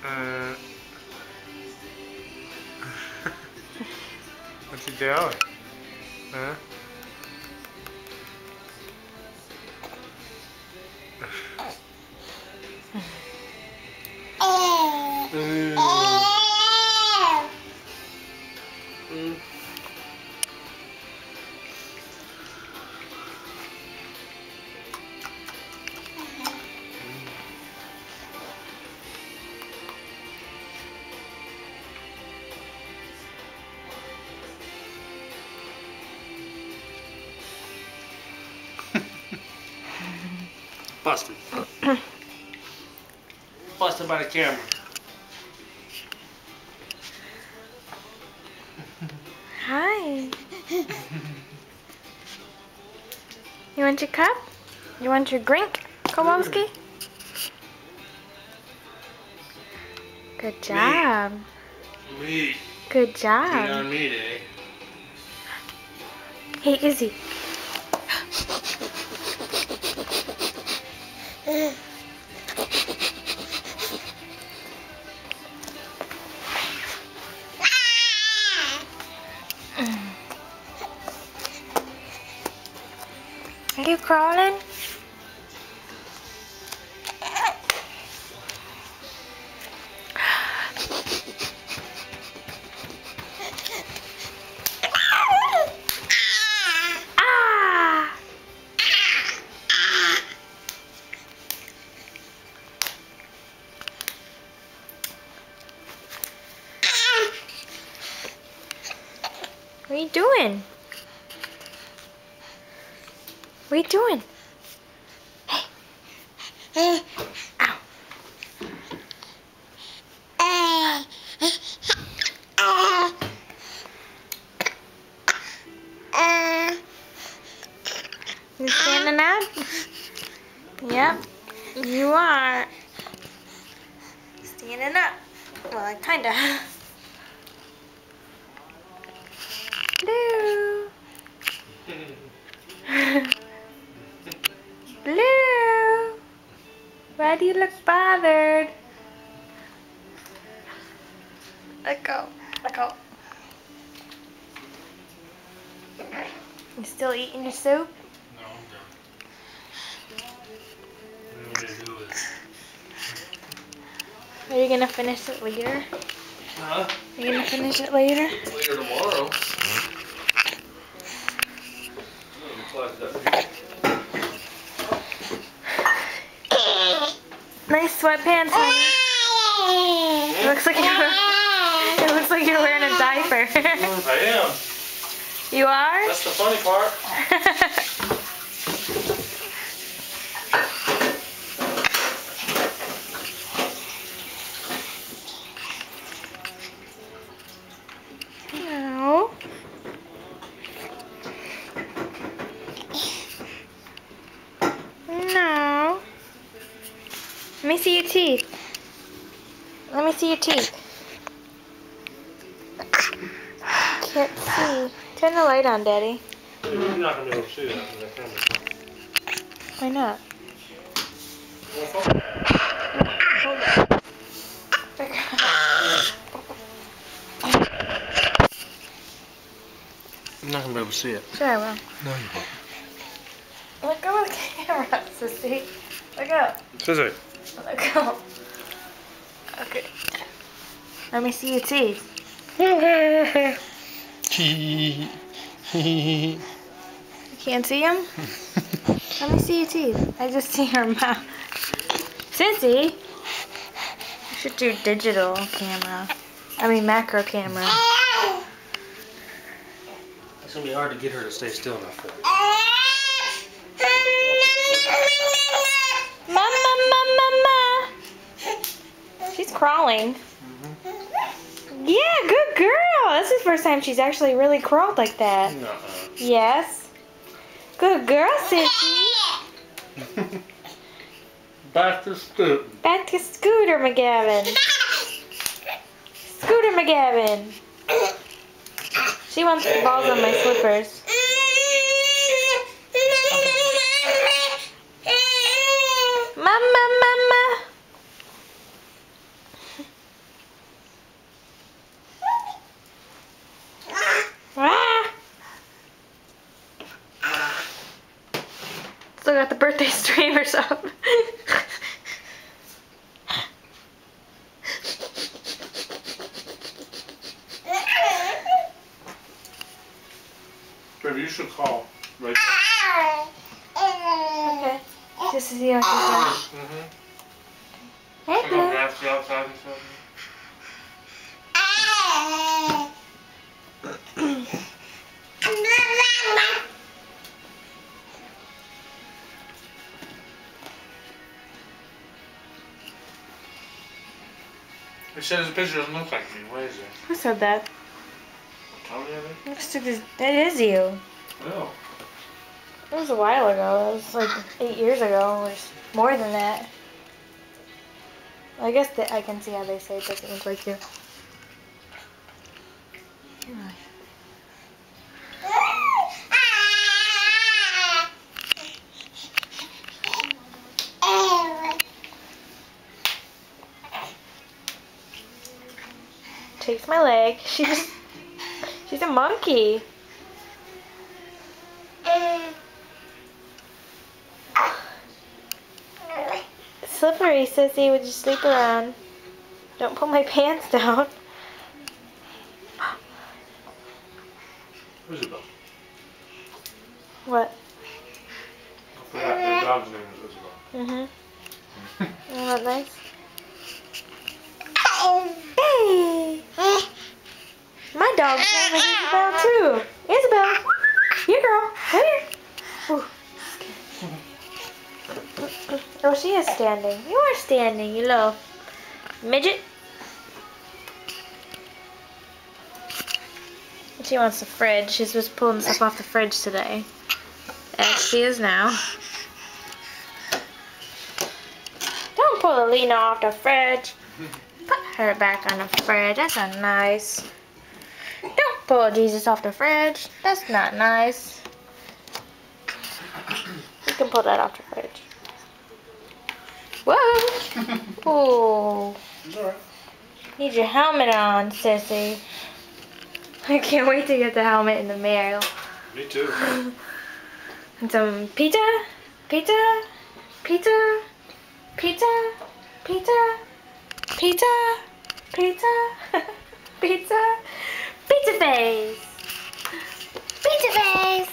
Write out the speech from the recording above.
What you doing? Huh? Busted. Busted by the camera. Hi. You want your cup? You want your drink, Kowalski? Good job. Me. Good job. On me today. Hey, Izzy. Are you crawling? Ah! What are you doing? What are you doing? Hey. Ow. You standing up? Yep, you are. Standing up. Well, kinda. Blue. Blue. Why do you look bothered? Let go. Let go. You still eating your soup? No, I'm done. What do you want me to do with it? Are you gonna finish it later? Huh? Are you gonna finish it later? Later tomorrow. Nice sweatpants, honey. It looks like you're wearing a diaper. I am. You are? That's the funny part. No. No. Let me see your teeth. Let me see your teeth. Can't see. Turn the light on, Daddy. You're not going to be able to see that in the camera. Why not? Hold it. I'm not going to be able to see it. Sure I will. No, you won't. Let go of the camera, sissy. Let go. Scissor. Let go. Okay. Let me see your teeth. You can't see them? Let me see your teeth. I just see your mouth. Sissy! You should do digital camera. I mean macro camera. It's going to be hard to get her to stay still enough for it. Mama, mama, mama. She's crawling. Yeah, good girl. This is the first time she's actually really crawled like that. Nuh-uh. Yes. Good girl, Sissy. Back to Scooter. Back to Scooter McGavin. Scooter McGavin. She wants the balls on my slippers. Mama, mama. still got the birthday streamers up. Baby, you should call right Okay. Just to see how she's doing. Hey, I'm gonna Blue. ask you outside and stuff. They said this picture doesn't look like me. What is it? Who said that? Tony, I think? That is you. Oh. It was a while ago. It was like 8 years ago, or more than that. I guess that I can see how they say it doesn't look like you. Takes my leg. She's a monkey. Slippery, sissy. Would you sleep around? Don't pull my pants down. Isabel. What? I forgot the dog's name is Isabel. Isn't that nice? Hey! My dog's name is Isabel too. Isabel! Here, girl. Come here. Ooh. Oh, she is standing. You are standing, you little midget. She wants the fridge. She's just pulling stuff off the fridge today. As she is now. Don't pull Alina off the fridge. Put her back on the fridge. That's not nice. Don't pull Jesus off the fridge. That's not nice. You can pull that off the fridge. Whoa! Ooh. It's alright. Need your helmet on, sissy. I can't wait to get the helmet in the mail. Me too. And some pizza, pizza, pizza, pizza, pizza, pizza, pizza, pizza, pizza face, pizza face.